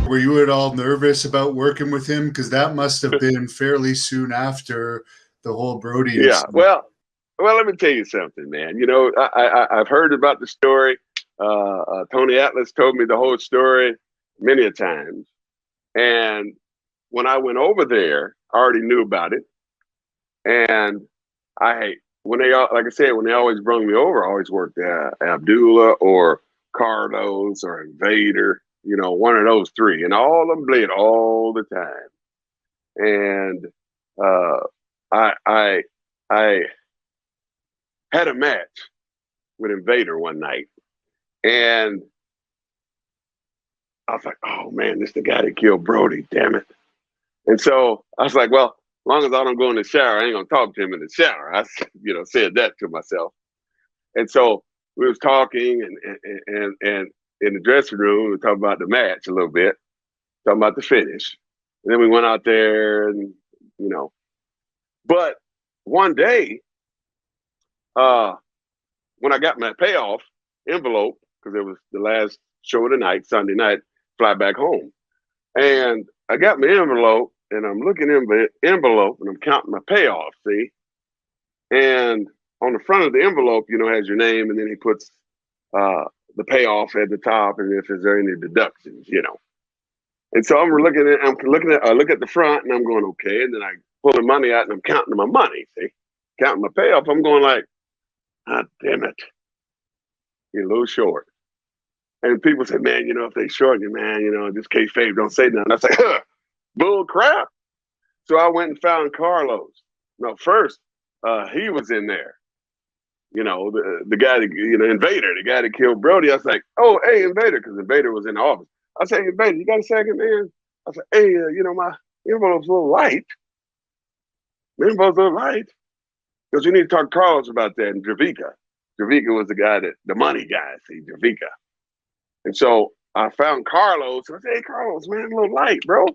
Were you at all nervous about working with him? Because that must have been fairly soon after the whole Brody Yeah. incident. Well, let me tell you something, man. I've heard about the story. Tony Atlas told me the whole story many a times. And when I went over there, I already knew about it. And when they, like I said, when they always brought me over, I always worked Abdullah or Carlos or Invader, one of those three. And all of them bled all the time. And I had a match with Invader one night. And I was like, oh man, this is the guy that killed Brody, damn it. And so I was like, well, as long as I don't go in the shower, I ain't gonna talk to him in the shower. I, said that to myself. And so we was talking and in the dressing room, we were talking about the match a little bit, talking about the finish. And then we went out there and, but one day, when I got my payoff envelope, because it was the last show of the night, Sunday night, fly back home. And I got my envelope and I'm looking in the envelope and I'm counting my payoff, see? And on the front of the envelope, has your name and then he puts the payoff at the top and if there's any deductions, And so I'm looking at the front and I'm going, okay. And then I pull the money out and I'm counting my money, see? Counting my payoff. I'm going like, ah, damn it. You're a little short. And people say, man, if they short you, man, just kayfabe, don't say nothing. I was like, huh, bull crap. So I went and found Carlos. No, first, he was in there. The guy that, Invader, the guy that killed Brody. I was like, oh, hey, Invader, because Invader was in the office. I said, hey, Invader, you got a second, man? I said, hey, my envelope's a little light. My envelope's a little light. Because we need to talk to Carlos about that and Javika. Javika was the money guy, see, Javika. And so I found Carlos. And I said, hey, Carlos, man, a little light, bro.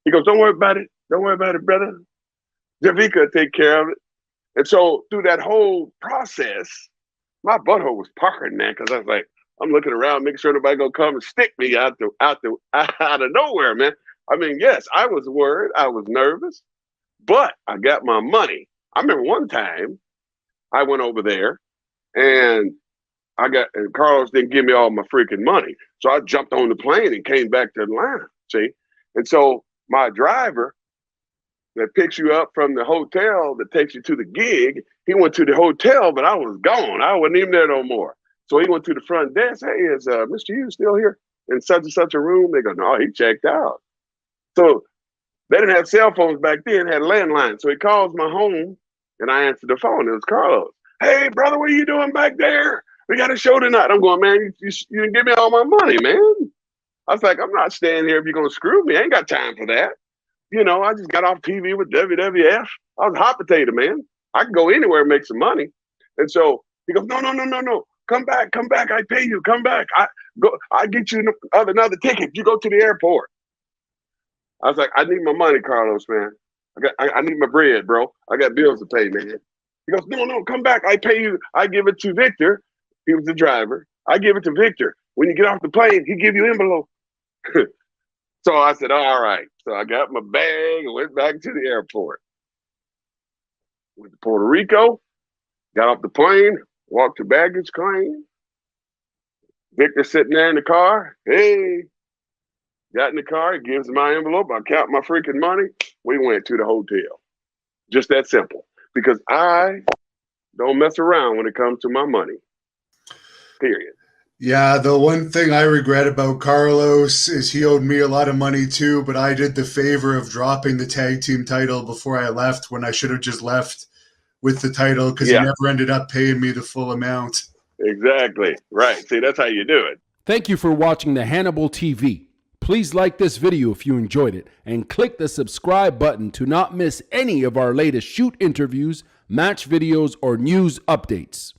He goes, don't worry about it. Don't worry about it, brother. Javika will take care of it. And so through that whole process, my butthole was puckering, man, because I was like, I'm looking around, making sure nobody gonna come and stick me out of nowhere, man. I mean, yes, I was worried. I was nervous, but I got my money. I remember one time I went over there and Carlos didn't give me all my freaking money. So I jumped on the plane and came back to Atlanta, see? And so my driver that picks you up from the hotel that takes you to the gig, he went to the hotel, but I was gone. I wasn't even there no more. So he went to the front desk. Hey, is Mr. Hughes still here in such and such a room? They go, no, he checked out. So they didn't have cell phones back then, had a landline. So he calls my home and I answered the phone. It was Carlos. Hey, brother, what are you doing back there? We got a show tonight. I'm going, man, you didn't give me all my money, man. I was like, I'm not staying here if you're going to screw me. I ain't got time for that. I just got off TV with WWF. I was a hot potato, man. I can go anywhere and make some money. And so he goes, no. Come back. I pay you. Come back. I get you another ticket. You go to the airport. I was like, I need my money, Carlos, man. I need my bread, bro. I got bills to pay, man. He goes, no, come back. I pay you. I give it to Victor. He was the driver. I give it to Victor. When you get off the plane, he give you envelope. So I said, all right. So I got my bag and went back to the airport. Went to Puerto Rico, got off the plane, walked to baggage claim. Victor sitting there in the car. Hey, got in the car. He gives my envelope. I count my freaking money. We went to the hotel. Just that simple. Because I don't mess around when it comes to my money. Period. Yeah, the one thing I regret about Carlos is he owed me a lot of money too, but I did the favor of dropping the tag team title before I left when I should have just left with the title because he never ended up paying me the full amount. Exactly. Right. See, that's how you do it. Thank you for watching the Hannibal TV. Please like this video if you enjoyed it and click the subscribe button to not miss any of our latest shoot interviews, match videos, or news updates.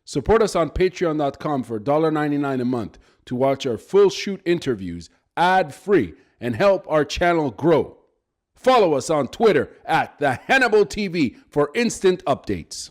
Support us on patreon.com for $1.99 a month to watch our full shoot interviews ad-free and help our channel grow. Follow us on Twitter at the Hannibal TV for instant updates.